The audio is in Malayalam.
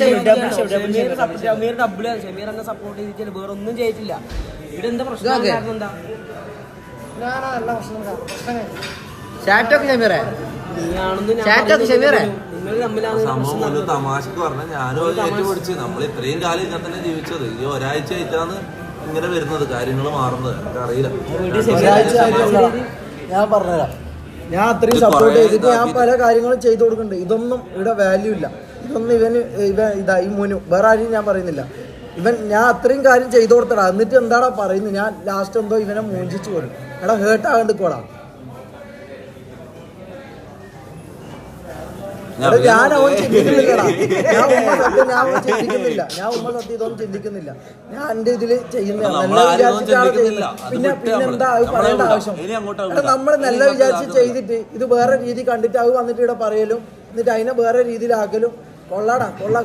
ഷമീർ എന്നെ സപ്പോർട്ട് ചെയ്തിട്ടില്ല, വേറെ ഒന്നും ചെയ്തിട്ടില്ല. ഇവിടെ എന്താ പ്രശ്നം? കാരണം എന്താ തമാശക്ക് പറഞ്ഞാൽ ഞാനും ഏറ്റുപിടിച്ച് നമ്മൾ ഇത്രയും കാലം ഇങ്ങനെ തന്നെ ജീവിച്ചത്. ഈ ഒരാഴ്ച ആയിട്ടാണ് ഇങ്ങനെ വരുന്നത്, കാര്യങ്ങൾ മാറുന്നത്. എനിക്കറിയില്ല. ഞാൻ പറഞ്ഞുതരാം, ഞാൻ അത്രയും സപ്പോർട്ട് ചെയ്തിട്ട് ഞാൻ പല കാര്യങ്ങളും ചെയ്തു കൊടുക്കുന്നുണ്ട്. ഇതൊന്നും ഇവിടെ വാല്യൂ ഇല്ല. ഇതൊന്നും ഇവൻ ഈ മുനു വേറെ ആരും ഞാൻ പറയുന്നില്ല. ഞാൻ അത്രയും കാര്യം ചെയ്തു കൊടുത്തടാ, എന്നിട്ട് എന്താടാ പറയുന്നത്? ഞാൻ ലാസ്റ്റ് എന്തോ ഇവനെ മൂഞ്ചിച്ചു പോലും. എടാ ഹേർട്ട് ആകണ്ടിക്കോടാ. ഞാൻ അവൻ ചിന്തിക്കുന്നില്ലടാ. ഞാൻ ഉമ്മ സത്യം ഇതൊന്നും ചിന്തിക്കുന്നില്ല. ഞാൻ എന്റെ ഇതില് ചെയ്യുന്ന നല്ല വിചാരിച്ചിട്ടാണ് ചെയ്യുന്നത്. പിന്നെ എന്താ പറയേണ്ട ആവശ്യം? നമ്മൾ നല്ല വിചാരിച്ച് ചെയ്തിട്ട് ഇത് വേറെ രീതി കണ്ടിട്ട് അത് വന്നിട്ട് ഇവിടെ പറയലും എന്നിട്ട് അതിനെ വേറെ രീതിയിലാക്കലും കൊള്ളാടാ കൊള്ളാം.